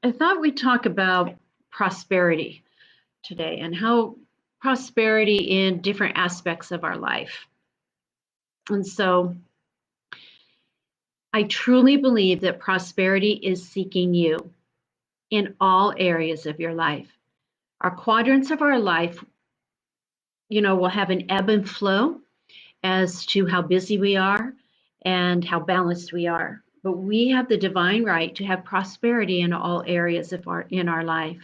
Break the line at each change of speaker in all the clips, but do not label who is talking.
I thought we'd talk about prosperity today and how prosperity in different aspects of our life. And so I truly believe that prosperity is seeking you in all areas of your life. Our quadrants of our life, will have an ebb and flow as to how busy we are and how balanced we are. But we have the divine right to have prosperity in all areas of our life.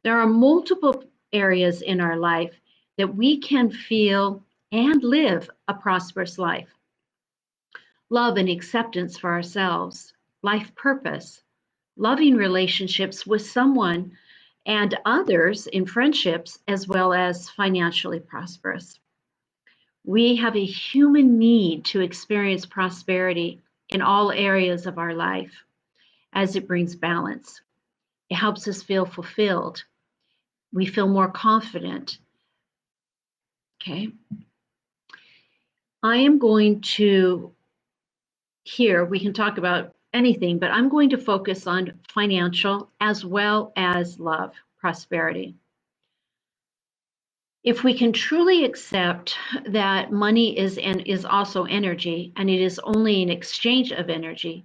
There are multiple areas in our life that we can feel and live a prosperous life. Love and acceptance for ourselves, life purpose, loving relationships with someone and others in friendships, as well as financially prosperous. We have a human need to experience prosperity in all areas of our life as it brings balance. It helps us feel fulfilled. We feel more confident. Okay. I am going to, here we can talk about anything, but I'm going to focus on financial as well as love, prosperity. If we can truly accept that money is also energy and it is only an exchange of energy,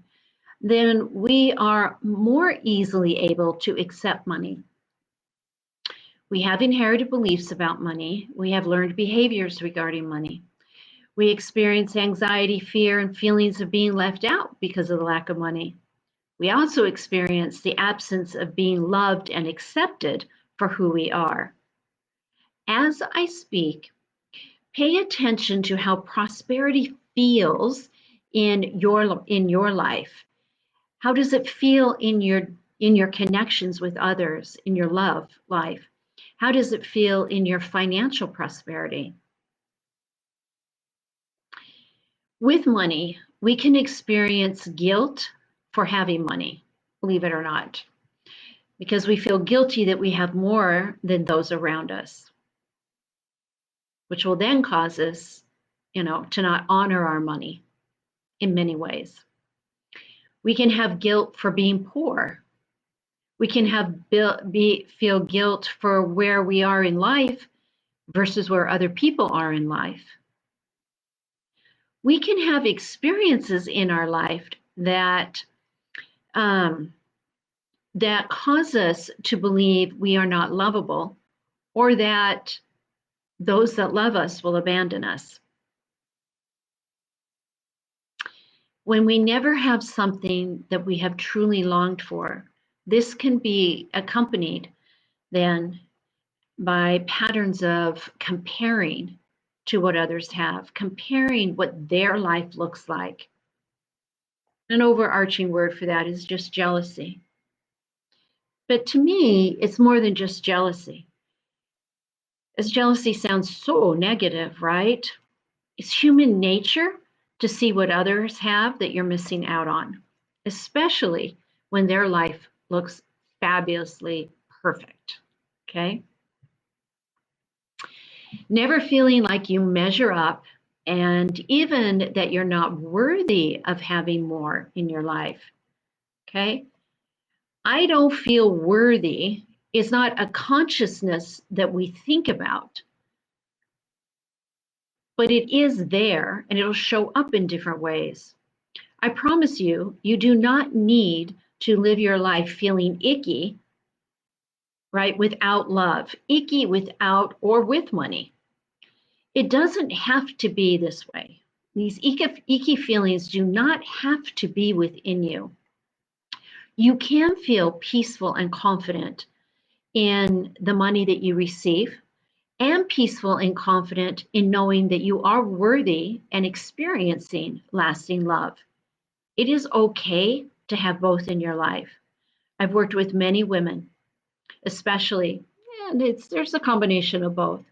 then we are more easily able to accept money. We have inherited beliefs about money. We have learned behaviors regarding money. We experience anxiety, fear, and feelings of being left out because of the lack of money. We also experience the absence of being loved and accepted for who we are. As I speak, pay attention to how prosperity feels in your life. How does it feel in your connections with others, in your love life? How does it feel in your financial prosperity? With money, we can experience guilt for having money, believe it or not, because we feel guilty that we have more than those around us, which will then cause us, to not honor our money in many ways. We can have guilt for being poor. We can feel guilt for where we are in life versus where other people are in life. We can have experiences in our life that cause us to believe we are not lovable, or that those that love us will abandon us. When we never have something that we have truly longed for, this can be accompanied then by patterns of comparing to what others have, comparing what their life looks like. An overarching word for that is just jealousy. But to me, it's more than just jealousy. As jealousy sounds so negative, right? It's human nature to see what others have that you're missing out on, especially when their life looks fabulously perfect, okay? Never feeling like you measure up, and even that you're not worthy of having more in your life, okay? I don't feel worthy is not a consciousness that we think about, but it is there and it'll show up in different ways. I promise you, you do not need to live your life feeling icky, right, without love, icky without or with money. It doesn't have to be this way. These icky feelings do not have to be within you. You can feel peaceful and confident in the money that you receive, and peaceful and confident in knowing that you are worthy and experiencing lasting love. It is okay to have both in your life. I've worked with many women, especially, and there's a combination of both,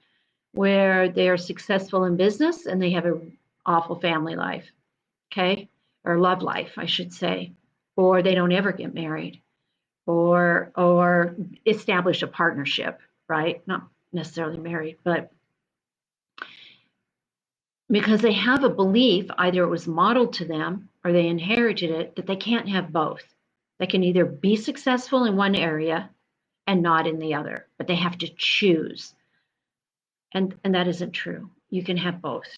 where they are successful in business and they have an awful family life, okay? Or love life, I should say. Or they don't ever get married or establish a partnership, right? Not necessarily married, but because they have a belief, either it was modeled to them or they inherited it, that they can't have both. They can either be successful in one area and not in the other, but they have to choose. And that isn't true. You can have both.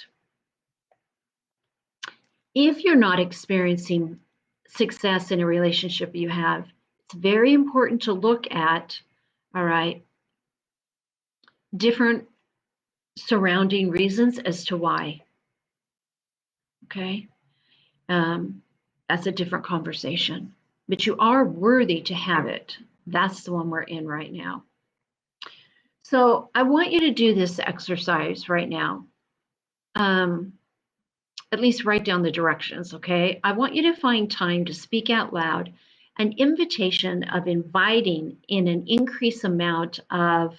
If you're not experiencing success in a relationship you have, it's very important to look at, all right, different surrounding reasons as to why. Okay. That's a different conversation, but you are worthy to have it. That's the one we're in right now. So I want you to do this exercise right now. At least write down the directions, okay? I want you to find time to speak out loud an invitation of inviting in an increased amount of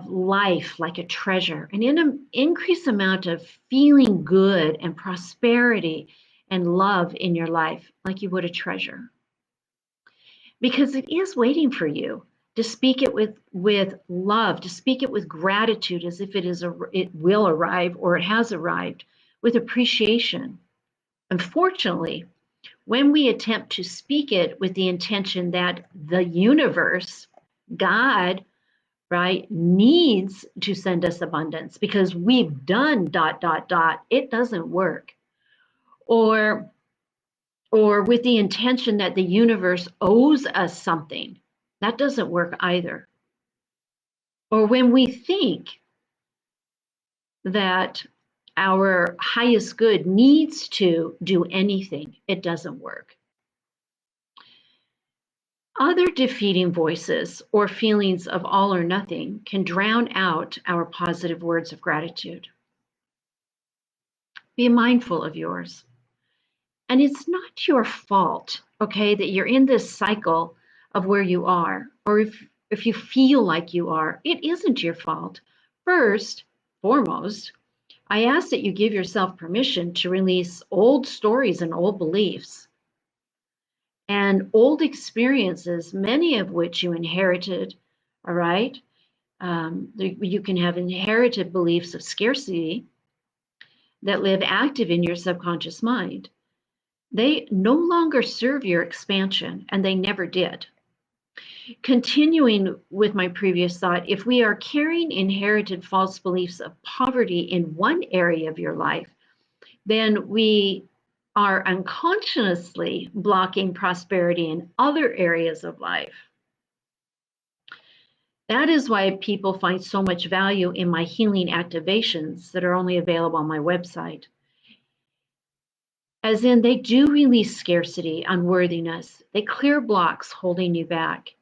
life like a treasure, and in an increased amount of feeling good and prosperity and love in your life like you would a treasure. Because it is waiting for you to speak it with love, to speak it with gratitude as if it will arrive or it has arrived, with appreciation. Unfortunately, when we attempt to speak it with the intention that the universe, God, right, needs to send us abundance because we've done ... it doesn't work. Or with the intention that the universe owes us something, that doesn't work either. Or when we think that our highest good needs to do anything, it doesn't work. Other defeating voices or feelings of all or nothing can drown out our positive words of gratitude. Be mindful of yours. And it's not your fault, okay, that you're in this cycle of where you are, or if you feel like you are, it isn't your fault. First, foremost, I ask that you give yourself permission to release old stories and old beliefs and old experiences, many of which you inherited, all right? You can have inherited beliefs of scarcity that live active in your subconscious mind. They no longer serve your expansion, and they never did. Continuing with my previous thought, if we are carrying inherited false beliefs of poverty in one area of your life, then we are unconsciously blocking prosperity in other areas of life. That is why people find so much value in my healing activations that are only available on my website. As in, they do release scarcity, unworthiness. They clear blocks holding you back.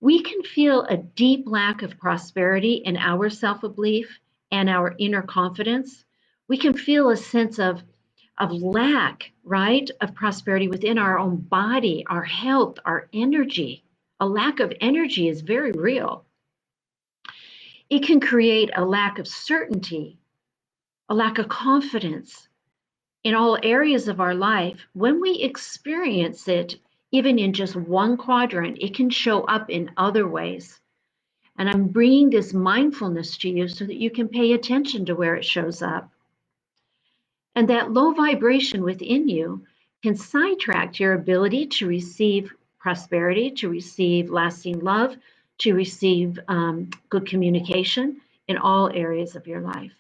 We can feel a deep lack of prosperity in our self-belief and our inner confidence. We can feel a sense of lack, right, of prosperity within our own body, our health, our energy. A lack of energy is very real. It can create a lack of certainty, a lack of confidence in all areas of our life. When we experience it, even in just one quadrant, it can show up in other ways. And I'm bringing this mindfulness to you so that you can pay attention to where it shows up. And that low vibration within you can sidetrack your ability to receive prosperity, to receive lasting love, to receive good communication in all areas of your life.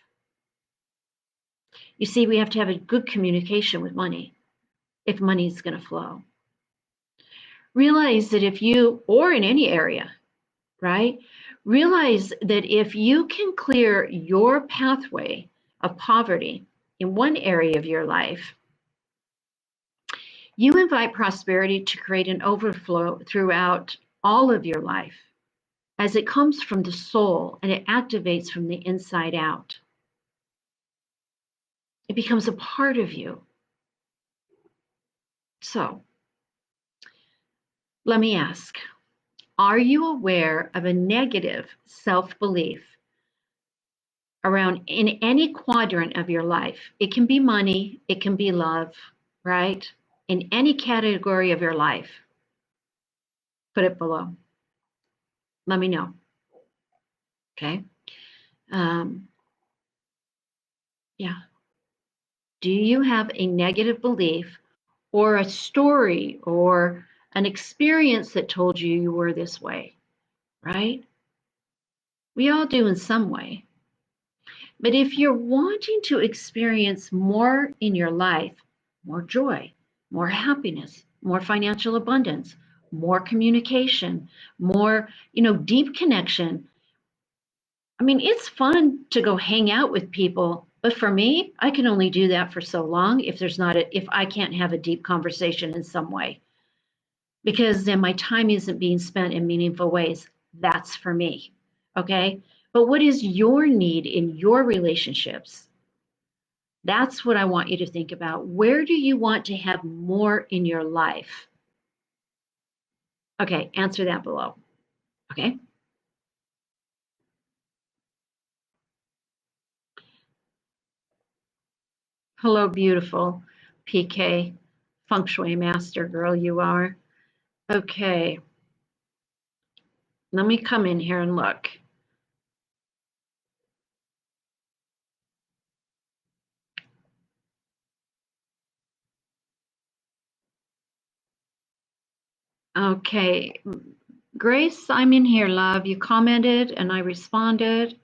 You see, we have to have a good communication with money if money is going to flow. Realize that if you, or in any area, right? Realize that if you can clear your pathway of poverty in one area of your life, you invite prosperity to create an overflow throughout all of your life as it comes from the soul and it activates from the inside out. It becomes a part of you. So, let me ask, are you aware of a negative self-belief around in any quadrant of your life? It can be money, it can be love, right? In any category of your life, put it below. Let me know. Okay. Yeah. Do you have a negative belief or a story or an experience that told you you were this way, right? We all do in some way. But if you're wanting to experience more in your life, more joy, more happiness, more financial abundance, more communication, more, deep connection. I mean, it's fun to go hang out with people, but for me, I can only do that for so long if I can't have a deep conversation in some way, because then my time isn't being spent in meaningful ways. That's for me. Okay. But what is your need in your relationships? That's what I want you to think about. Where do you want to have more in your life? Okay, answer that below. Okay. Hello, beautiful PK, feng shui master girl you are. Okay, let me come in here and look. Okay, Grace, I'm in here, love. You commented and I responded.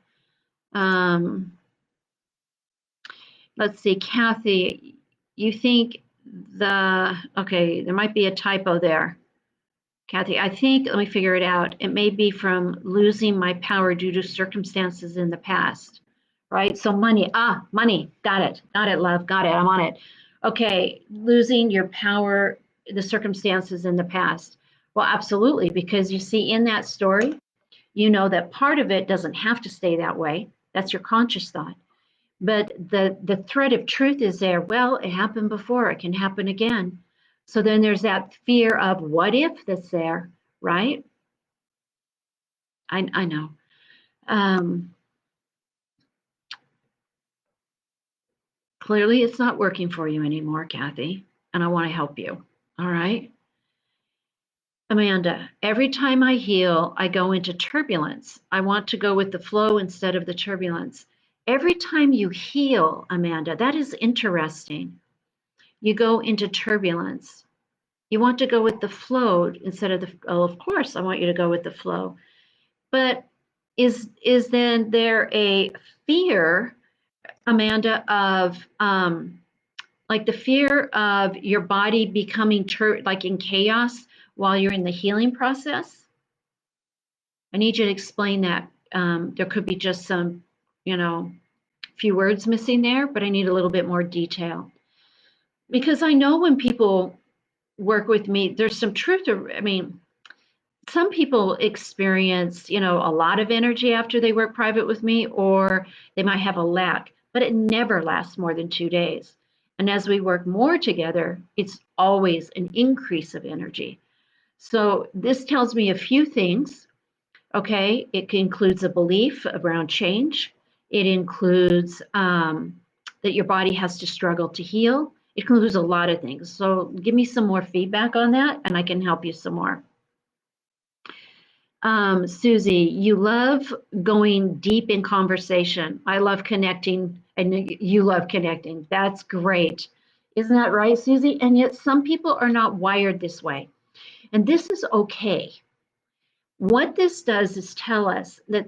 Let's see, Kathy, you think okay, there might be a typo there. Kathy, I think, let me figure it out. It may be from losing my power due to circumstances in the past, right? So money, money, got it, love, got it, I'm on it. Okay, losing your power, the circumstances in the past. Well, absolutely, because you see in that story, you know that part of it doesn't have to stay that way. That's your conscious thought. But the thread of truth is there. Well, it happened before, it can happen again. So then there's that fear of what if that's there, right? I know. Clearly, it's not working for you anymore, Kathy, and I want to help you. All right. Amanda, every time I heal, I go into turbulence. I want to go with the flow instead of the turbulence. Every time you heal, Amanda, that is interesting. You go into turbulence. You want to go with the flow instead of of course, I want you to go with the flow. But is then there a fear, Amanda, of like the fear of your body becoming like in chaos while you're in the healing process? I need you to explain that. There could be just some, few words missing there, but I need a little bit more detail. Because I know when people work with me, there's some truth to, I mean, some people experience, a lot of energy after they work private with me, or they might have a lack, but it never lasts more than 2 days. And as we work more together, it's always an increase of energy. So this tells me a few things. Okay, it includes a belief around change. It includes that your body has to struggle to heal. It includes a lot of things. So give me some more feedback on that, and I can help you some more. Susie, you love going deep in conversation. I love connecting, and you love connecting. That's great. Isn't that right, Susie? And yet some people are not wired this way. And this is okay. What this does is tell us that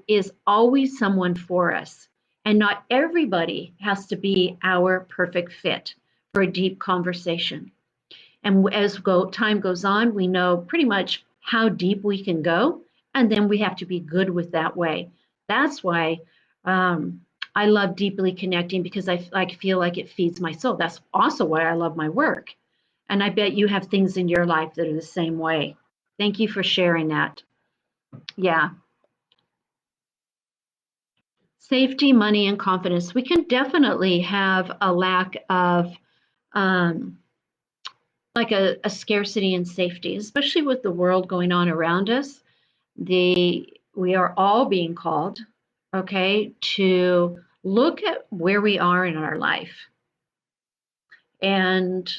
is always someone for us, and not everybody has to be our perfect fit for a deep conversation. And as time goes on, we know pretty much how deep we can go, and then we have to be good with that way. That's why I love deeply connecting, because I feel like it feeds my soul. That's also why I love my work. And I bet you have things in your life that are the same way. Thank you for sharing that. Yeah. Safety, money, and confidence. We can definitely have a lack of um, like a scarcity in safety, especially with the world going on around us. We are all being called, okay, to look at where we are in our life. And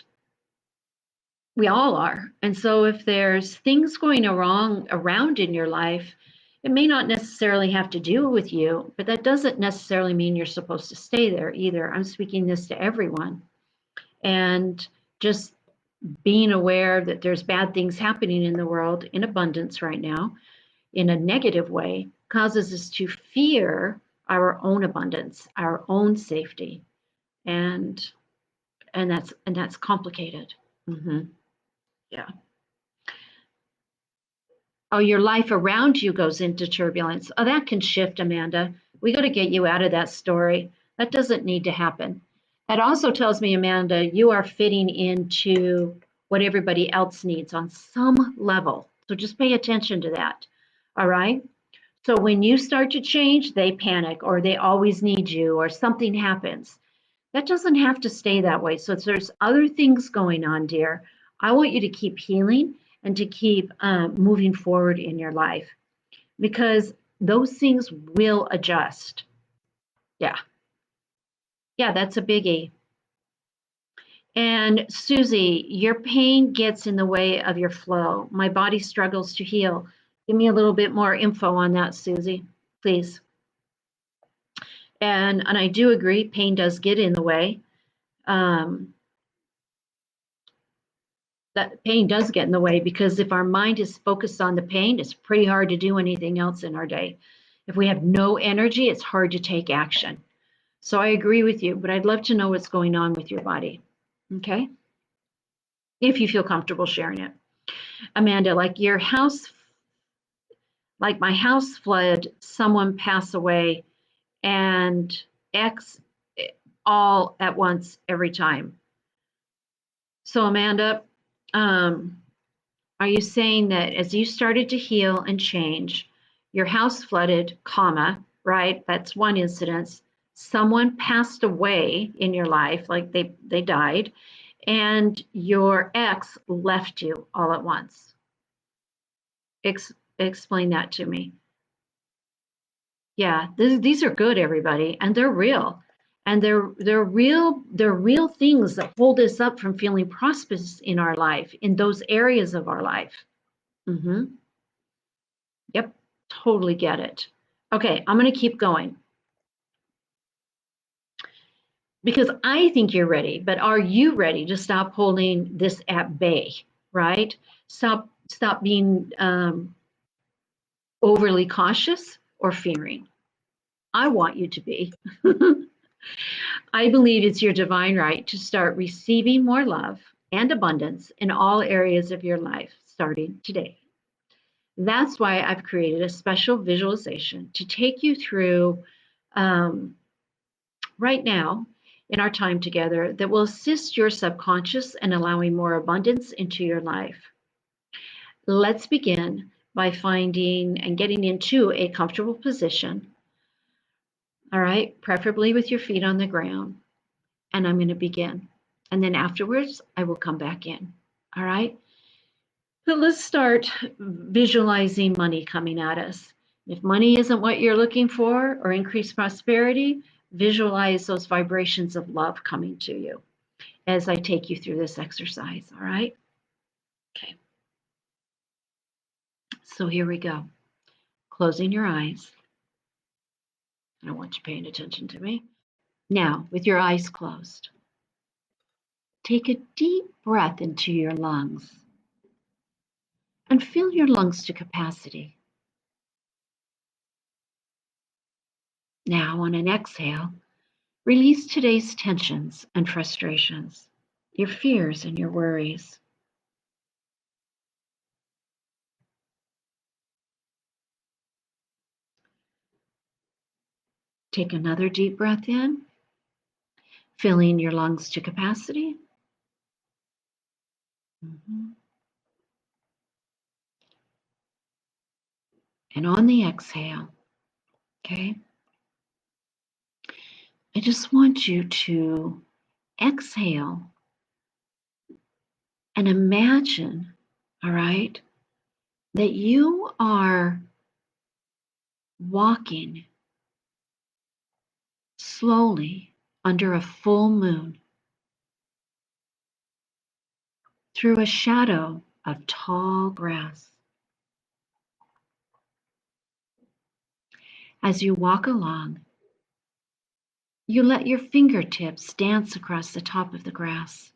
we all are. And so if there's things going wrong around in your life, it may not necessarily have to do with you, but that doesn't necessarily mean you're supposed to stay there either. I'm speaking this to everyone. And just being aware that there's bad things happening in the world in abundance right now, in a negative way, causes us to fear our own abundance, our own safety, and that's complicated. Mm-hmm. Yeah. Oh, your life around you goes into turbulence. Oh, that can shift, Amanda. We got to get you out of that story. That doesn't need to happen. That also tells me, Amanda, you are fitting into what everybody else needs on some level. So just pay attention to that. All right. So when you start to change, they panic or they always need you or something happens. That doesn't have to stay that way. So if there's other things going on, dear, I want you to keep healing and to keep moving forward in your life because those things will adjust. Yeah. Yeah, that's a biggie. And Susie, your pain gets in the way of your flow. My body struggles to heal. Give me a little bit more info on that, Susie, please. And I do agree, pain does get in the way. Um, that pain does get in the way because if our mind is focused on the pain, it's pretty hard to do anything else in our day. If we have no energy, it's hard to take action. So I agree with you, but I'd love to know what's going on with your body. Okay. If you feel comfortable sharing it. Amanda, like your house, like my house flood, someone pass away and X all at once every time. So Amanda, um, are you saying that as you started to heal and change, your house flooded, comma, right? That's one incidence. Someone passed away in your life, like they died, and your ex left you all at once. Explain that to me. Yeah, these are good, everybody, and they're real. And they're real things that hold us up from feeling prosperous in our life, in those areas of our life. Mm-hmm. Yep, totally get it. Okay, I'm going to keep going because I think you're ready, but are you ready to stop holding this at bay, right? Stop being overly cautious or fearing. I want you to be. I believe it's your divine right to start receiving more love and abundance in all areas of your life starting today. That's why I've created a special visualization to take you through um, right now in our time together that will assist your subconscious in allowing more abundance into your life. Let's begin by finding and getting into a comfortable position. All right, preferably with your feet on the ground. And I'm going to begin. And then afterwards, I will come back in. All right. But let's start visualizing money coming at us. If money isn't what you're looking for or increased prosperity, visualize those vibrations of love coming to you as I take you through this exercise. All right. Okay. So here we go. Closing your eyes. I don't want you paying attention to me. Now, with your eyes closed, take a deep breath into your lungs and fill your lungs to capacity. Now, on an exhale, release today's tensions and frustrations, your fears and your worries. Take another deep breath in, filling your lungs to capacity. Mhm. And on the exhale, okay, I just want you to exhale and imagine, all right, that you are walking slowly under a full moon through a shadow of tall grass. As you walk along, you let your fingertips dance across the top of the grass.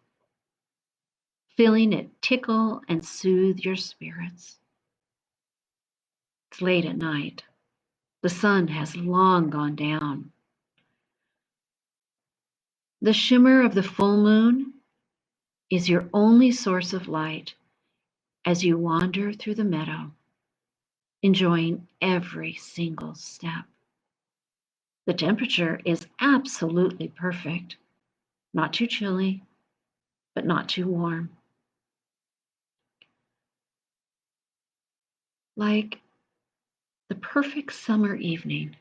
feeling it tickle and soothe your spirits. It's late at night. The sun has long gone down. The shimmer of the full moon is your only source of light as you wander through the meadow, enjoying every single step. The temperature is absolutely perfect, not too chilly, but not too warm. Like the perfect summer evening.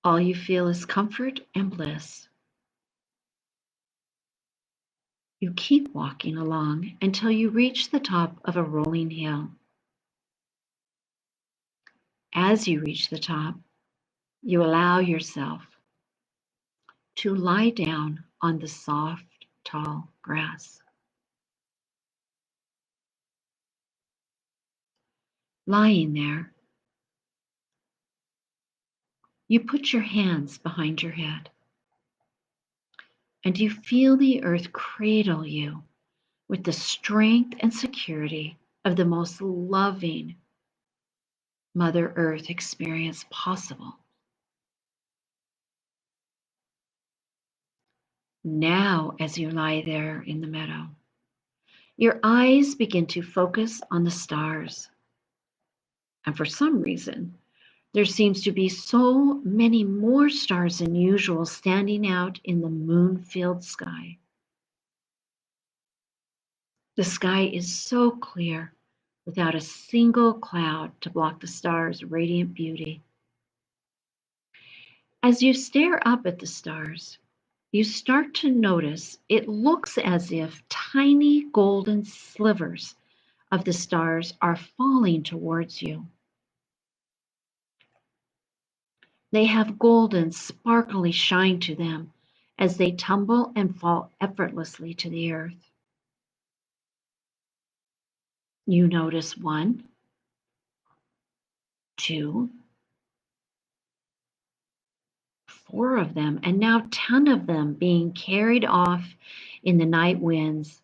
All you feel is comfort and bliss. You keep walking along until you reach the top of a rolling hill. As you reach the top, you allow yourself to lie down on the soft, tall grass. Lying there, you put your hands behind your head and you feel the earth cradle you with the strength and security of the most loving Mother Earth experience possible. Now, as you lie there in the meadow, your eyes begin to focus on the stars. And for some reason, there seems to be so many more stars than usual standing out in the moon-filled sky. The sky is so clear, without a single cloud to block the stars' radiant beauty. As you stare up at the stars, you start to notice it looks as if tiny golden slivers of the stars are falling towards you. They have golden, sparkly shine to them as they tumble and fall effortlessly to the earth. You notice 1, 2, 4 of them, and now 10 of them being carried off in the night winds,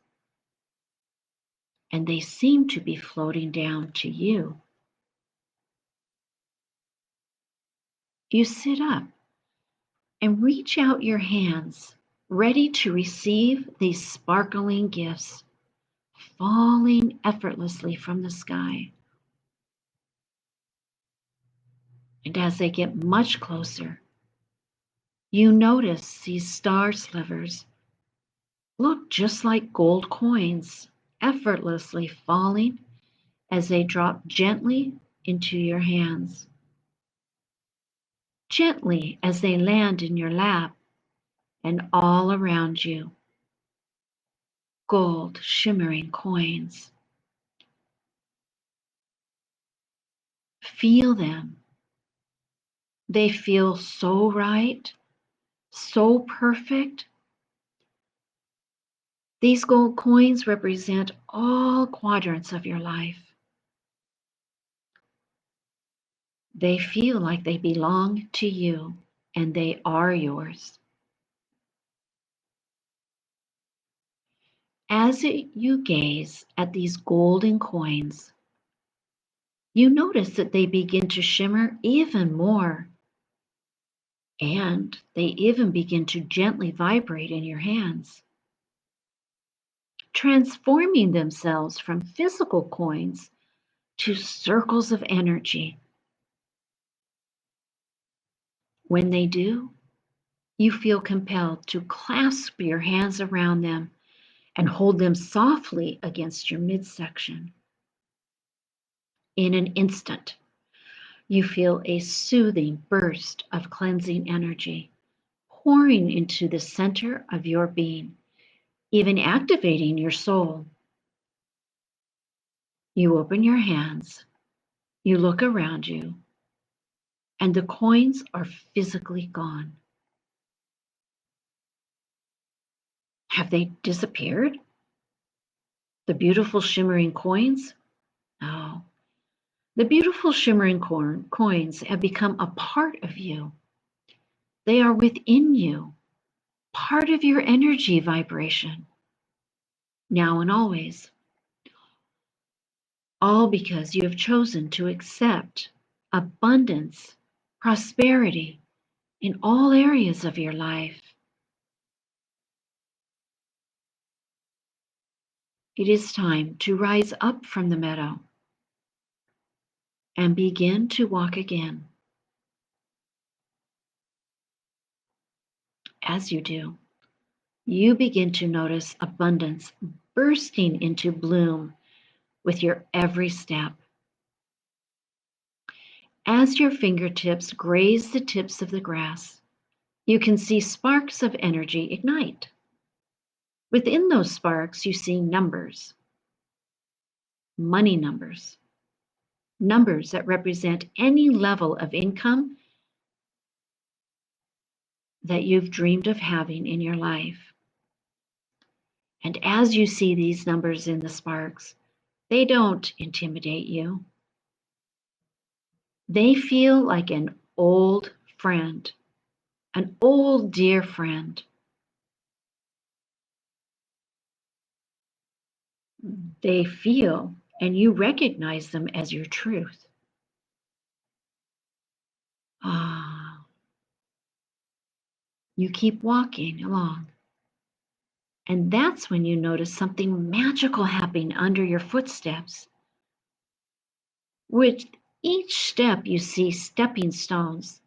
and they seem to be floating down to you. You sit up and reach out your hands, ready to receive these sparkling gifts falling effortlessly from the sky. And as they get much closer, you notice these star slivers look just like gold coins, effortlessly falling as they drop gently into your hands. Gently as they land in your lap and all around you. Gold shimmering coins. Feel them. They feel so right, so perfect. These gold coins represent all quadrants of your life. They feel like they belong to you, and they are yours. You gaze at these golden coins, you notice that they begin to shimmer even more, and they even begin to gently vibrate in your hands, transforming themselves from physical coins to circles of energy. When they do, you feel compelled to clasp your hands around them and hold them softly against your midsection. In an instant, you feel a soothing burst of cleansing energy pouring into the center of your being, even activating your soul. You open your hands, you look around you, and the coins are physically gone. Have they disappeared? The beautiful shimmering coins? No. The beautiful shimmering coins have become a part of you. They are within you. part of your energy vibration, now and always. All because you have chosen to accept abundance, prosperity in all areas of your life. It is time to rise up from the meadow and begin to walk again. As you do, you begin to notice abundance bursting into bloom with your every step. As your fingertips graze the tips of the grass, you can see sparks of energy ignite. Within those sparks, you see numbers, money numbers, numbers that represent any level of income that you've dreamed of having in your life. And as you see these numbers in the sparks, they don't intimidate you. They feel like an old friend, an old dear friend. They feel and you recognize them as your truth. Ah, you keep walking along. And that's when you notice something magical happening under your footsteps. With each step, you see stepping stones.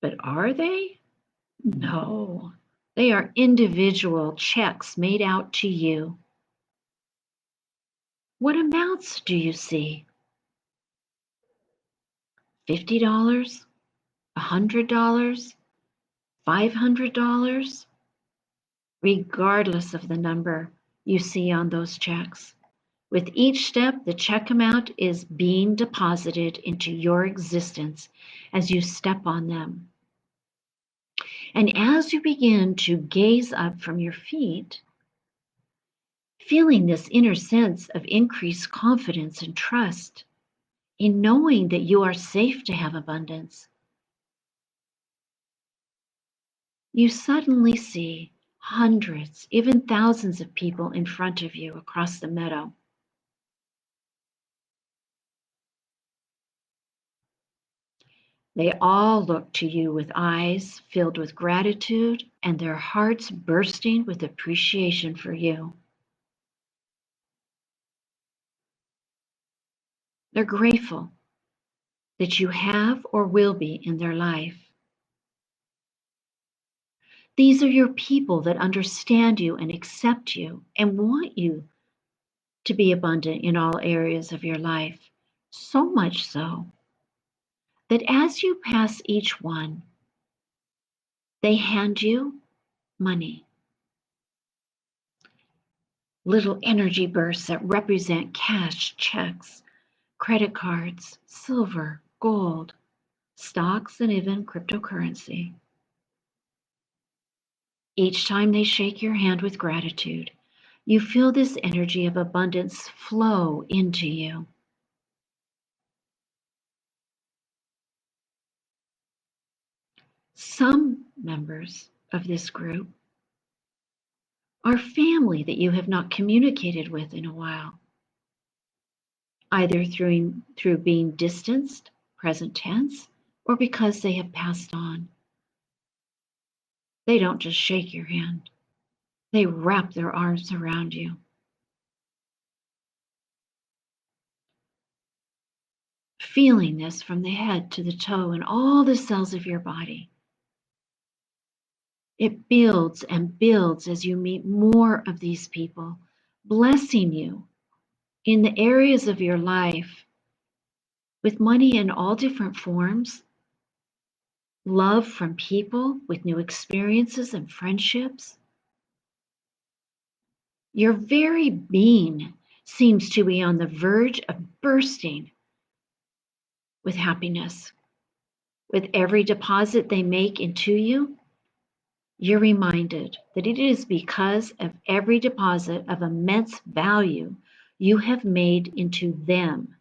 But are they? No. They are individual checks made out to you. What amounts do you see? $50? $100? $500? Regardless of the number you see on those checks. With each step, the check amount is being deposited into your existence as you step on them. And as you begin to gaze up from your feet, feeling this inner sense of increased confidence and trust in knowing that you are safe to have abundance, you suddenly see hundreds, even thousands of people in front of you across the meadow. They all look to you with eyes filled with gratitude and their hearts bursting with appreciation for you. They're grateful that you have or will be in their life. These are your people that understand you and accept you and want you to be abundant in all areas of your life. So much so that as you pass each one, they hand you money. Little energy bursts that represent cash, checks, credit cards, silver, gold, stocks, and even cryptocurrency. Each time they shake your hand with gratitude, you feel this energy of abundance flow into you. Some members of this group are family that you have not communicated with in a while, either through being distanced, present tense, or because they have passed on. They don't just shake your hand, they wrap their arms around you. Feeling this from the head to the toe and all the cells of your body. It builds and builds as you meet more of these people, blessing you in the areas of your life with money in all different forms, love from people with new experiences and friendships. Your very being seems to be on the verge of bursting with happiness. With every deposit they make into you, you're reminded that it is because of every deposit of immense value you have made into them,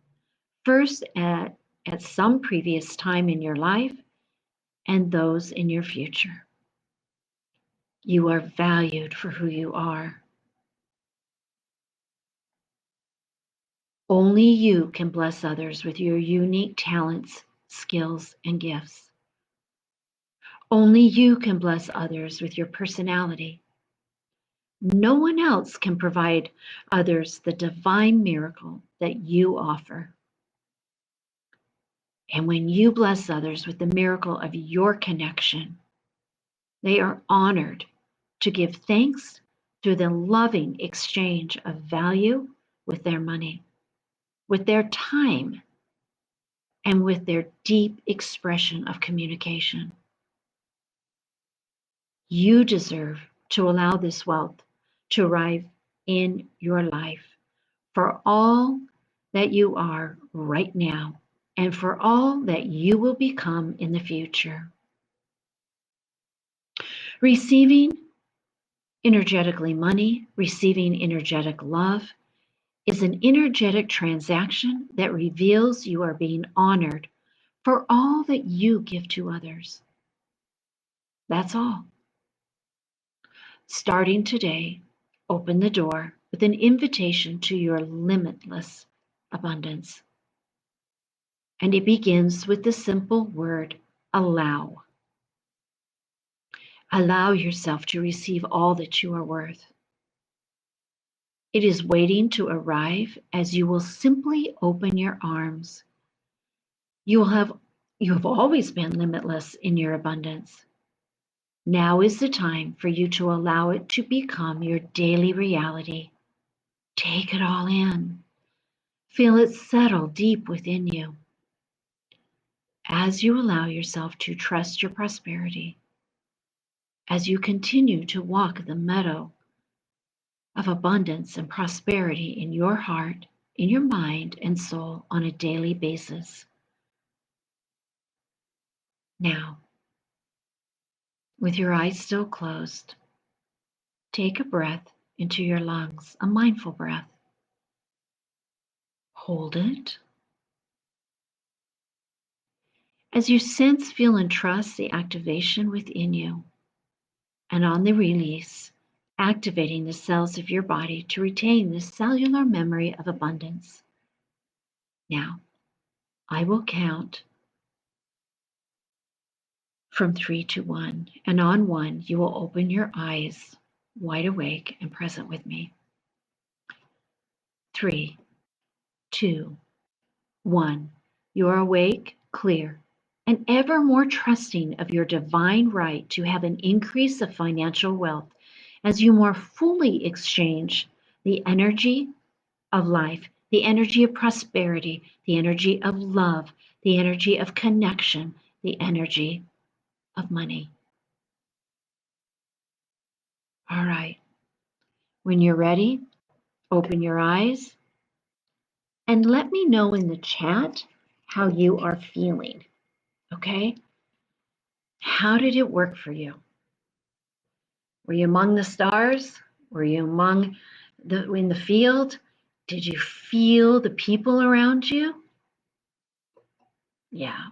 first at some previous time in your life and those in your future. You are valued for who you are. Only you can bless others with your unique talents, skills, and gifts. Only you can bless others with your personality. No one else can provide others the divine miracle that you offer. And when you bless others with the miracle of your connection, they are honored to give thanks through the loving exchange of value with their money, with their time, and with their deep expression of communication. You deserve to allow this wealth to arrive in your life for all that you are right now and for all that you will become in the future. Receiving energetically money, receiving energetic love is an energetic transaction that reveals you are being honored for all that you give to others. That's all. Starting today, open the door with an invitation to your limitless abundance. And it begins with the simple word allow. Allow yourself to receive all that you are worth. It is waiting to arrive as you will simply open your arms. You have always been limitless in your abundance. Now is the time for you to allow it to become your daily reality. Take it all in. Feel it settle deep within you. As you allow yourself to trust your prosperity, as you continue to walk the meadow of abundance and prosperity in your heart, in your mind, and soul on a daily basis. Now, with your eyes still closed, take a breath into your lungs, a mindful breath. Hold it. As you sense, feel, and trust the activation within you, and on the release, activating the cells of your body to retain the cellular memory of abundance. Now, I will count from 3 to 1, and on 1, you will open your eyes wide awake and present with me. 3, 2, 1. You are awake, clear, and ever more trusting of your divine right to have an increase of financial wealth as you more fully exchange the energy of life, the energy of prosperity, the energy of love, the energy of connection, the energy of money. All right. When you're ready, open your eyes and let me know in the chat how you are feeling. Okay? How did it work for you? Were you among the stars? Were you in the field? Did you feel the people around you? Yeah.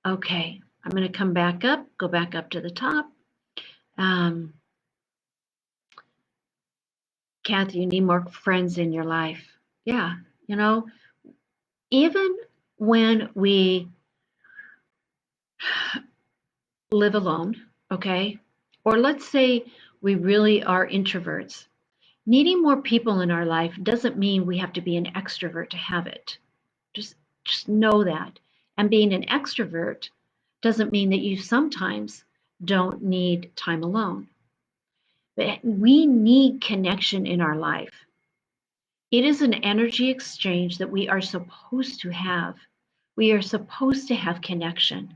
Okay. I'm going to come back up, go back up to the top. Kathy, you need more friends in your life. Yeah. Even when we live alone, okay? Or let's say we really are introverts. Needing more people in our life doesn't mean we have to be an extrovert to have it. Just know that. And being an extrovert doesn't mean that you sometimes don't need time alone. But we need connection in our life. It is an energy exchange that we are supposed to have. We are supposed to have connection.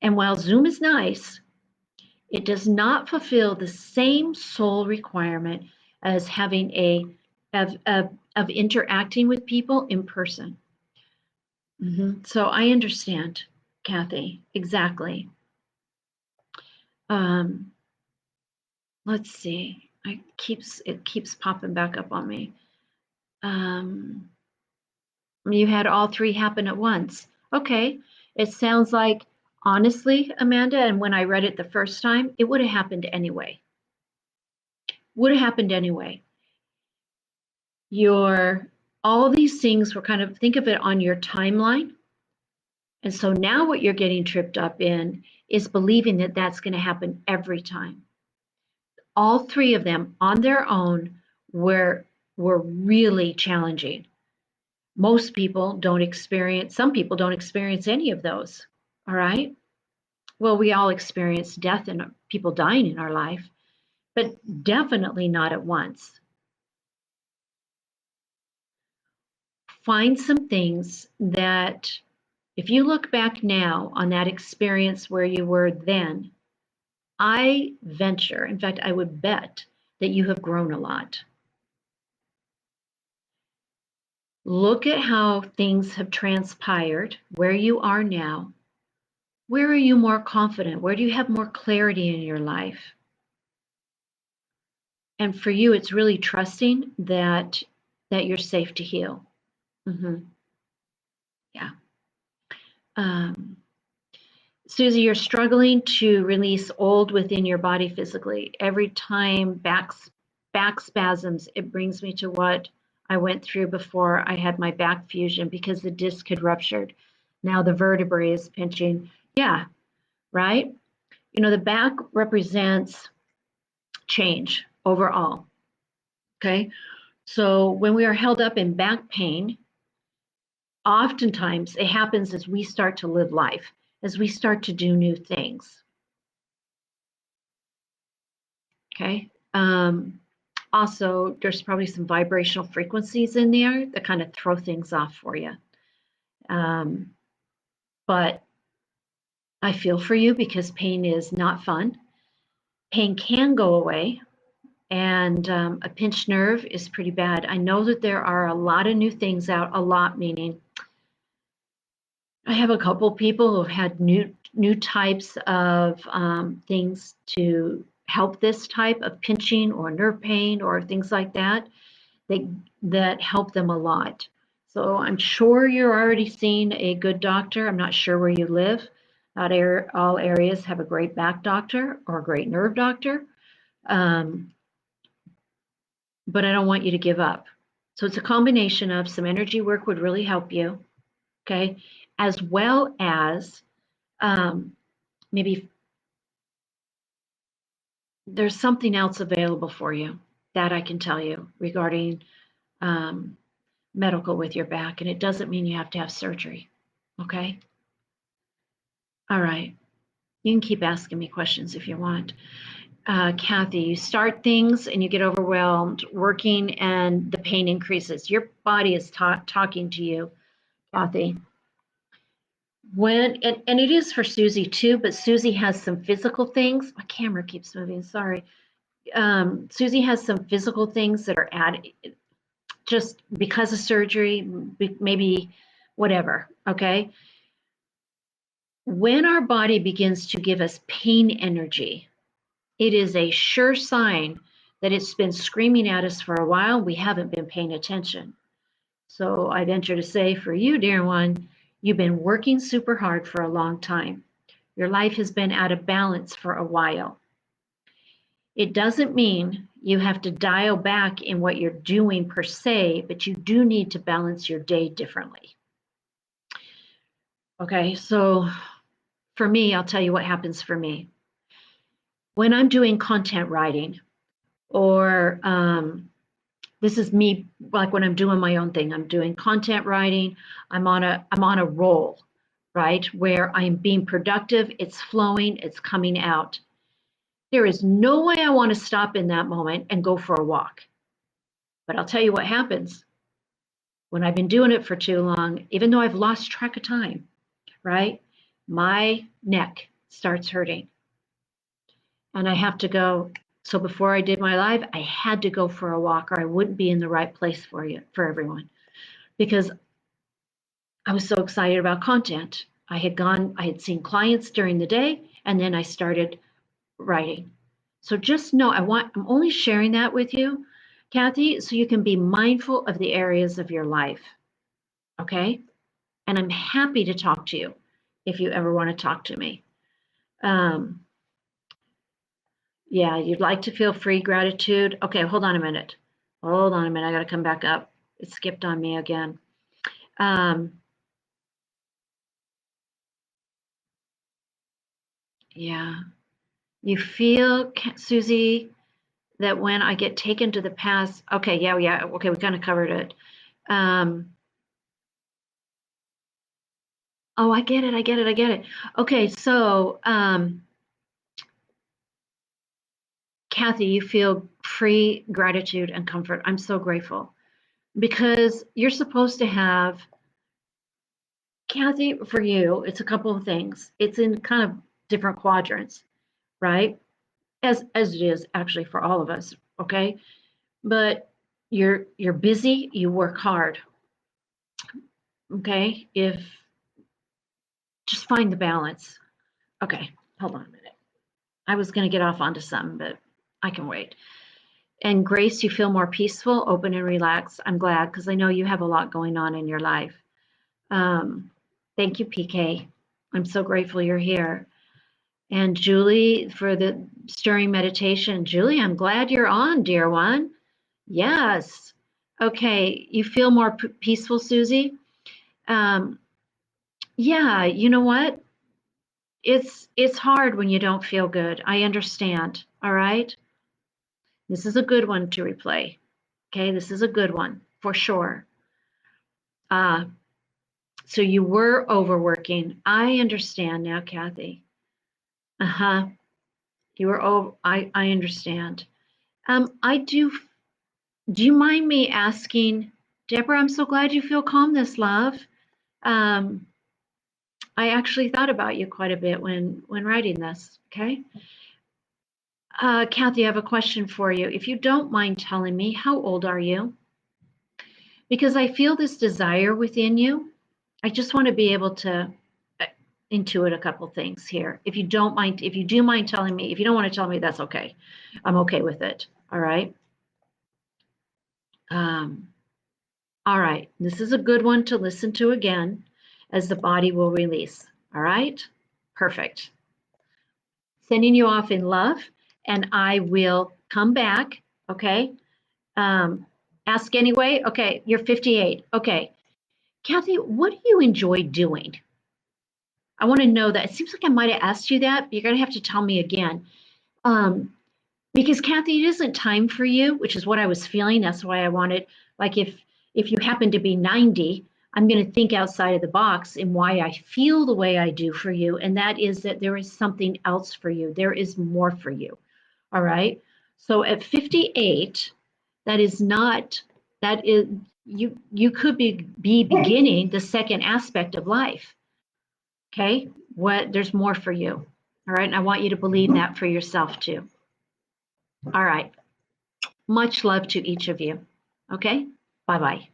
And while Zoom is nice, it does not fulfill the same soul requirement as having of interacting with people in person. So I understand, Kathy, exactly. Let's see. It keeps popping back up on me. You had all three happen at once. Okay. It sounds like Honestly, Amanda, and when I read it the first time, it would have happened anyway. Would have happened anyway. All these things were kind of, think of it on your timeline. And so now what you're getting tripped up in is believing that that's going to happen every time. All three of them on their own were really challenging. Most people don't experience, some people don't experience any of those. All right. Well, we all experience death and people dying in our life, but definitely not at once. Find some things that, if you look back now on that experience where you were then, I venture, in fact, I would bet that you have grown a lot. Look at how things have transpired, where you are now. Where are you more confident? Where do you have more clarity in your life? And for you, it's really trusting that you're safe to heal. Mm-hmm. Yeah. Susie, you're struggling to release old within your body physically. Every time back spasms, it brings me to what I went through before I had my back fusion because the disc had ruptured. Now the vertebrae is pinching. Yeah, right? You know, the back represents change overall. Okay. So when we are held up in back pain, oftentimes it happens as we start to live life, as we start to do new things. Okay. Also, there's probably some vibrational frequencies in there that kind of throw things off for you. But I feel for you because pain is not fun. Pain can go away, and a pinched nerve is pretty bad. I know that there are a lot of new things out, a lot meaning I have a couple people who have had new types of things to help this type of pinching or nerve pain or things like that. That help them a lot. So I'm sure you're already seeing a good doctor. I'm not sure where you live. Not all areas have a great back doctor or a great nerve doctor, but I don't want you to give up. So it's a combination of some energy work would really help you, okay, as well as maybe there's something else available for you that I can tell you regarding medical with your back, and it doesn't mean you have to have surgery. Okay. All right. You can keep asking me questions if you want. Kathy, you start things and you get overwhelmed working and the pain increases. Your body is talking to you, Kathy. And it is for Susie too, but Susie has some physical things. My camera keeps moving, sorry. Susie has some physical things that are added just because of surgery, maybe whatever, okay? When our body begins to give us pain energy, it is a sure sign that it's been screaming at us for a while. We haven't been paying attention. So I venture to say for you, dear one, you've been working super hard for a long time. Your life has been out of balance for a while. It doesn't mean you have to dial back in what you're doing per se, but you do need to balance your day differently. Okay, so for me, I'll tell you what happens for me. When I'm doing content writing, or this is me, like when I'm doing my own thing, I'm doing content writing, I'm on a roll, right? Where I'm being productive, it's flowing, it's coming out. There is no way I want to stop in that moment and go for a walk. But I'll tell you what happens when I've been doing it for too long, even though I've lost track of time, right? My neck starts hurting. And I have to go. So before I did my live, I had to go for a walk or I wouldn't be in the right place for everyone, because I was so excited about content. I had seen clients during the day, and then I started writing. So just know I'm only sharing that with you, Kathy, so you can be mindful of the areas of your life. Okay? And I'm happy to talk to you. if you ever want to talk to me. Yeah, you'd like to feel free gratitude. Okay, hold on a minute. Hold on a minute. I got to come back up. It skipped on me again. Yeah, you feel, Susie, that when I get taken to the past, okay, yeah, okay, we kind of covered it. Oh, I get it. Okay, so, Kathy, you feel free gratitude and comfort. I'm so grateful because you're supposed to have, Kathy, for you, it's a couple of things. It's in kind of different quadrants, right? As it is actually for all of us, okay? But you're busy, you work hard, okay? If just find the balance. Okay, hold on a minute. I was going to get off onto something, but I can wait. And Grace, you feel more peaceful, open, and relaxed. I'm glad because I know you have a lot going on in your life. Thank you, PK. I'm so grateful you're here. And Julie, for the stirring meditation. Julie, I'm glad you're on, dear one. Yes. Okay, you feel more peaceful, Susie? Yeah, you know what? It's hard when you don't feel good. I understand. All right. This is a good one to replay. Okay, this is a good one for sure. So you were overworking. I understand now, Kathy. Uh-huh. You were over. I understand. I do. Do you mind me asking, Deborah? I'm so glad you feel calmness, love. I actually thought about you quite a bit when writing this. Okay. Kathy, I have a question for you. If you don't mind telling me, how old are you? Because I feel this desire within you. I just want to be able to intuit a couple things here. If you don't mind, if you do mind telling me, if you don't want to tell me, that's okay. I'm okay with it. All right. All right. This is a good one to listen to again as the body will release. All right. Perfect. Sending you off in love, and I will come back. Okay. Ask anyway. Okay. You're 58. Okay. Kathy, what do you enjoy doing? I want to know that. It seems like I might have asked you that, but you're going to have to tell me again. Because Kathy, it isn't time for you, which is what I was feeling. That's why I wanted, like, if you happen to be 90, I'm going to think outside of the box and why I feel the way I do for you. And that is that there is something else for you. There is more for you. All right. So at 58, that is not, that is, you could be beginning the second aspect of life. Okay. There's more for you. All right. And I want you to believe that for yourself too. All right. Much love to each of you. Okay. Bye-bye.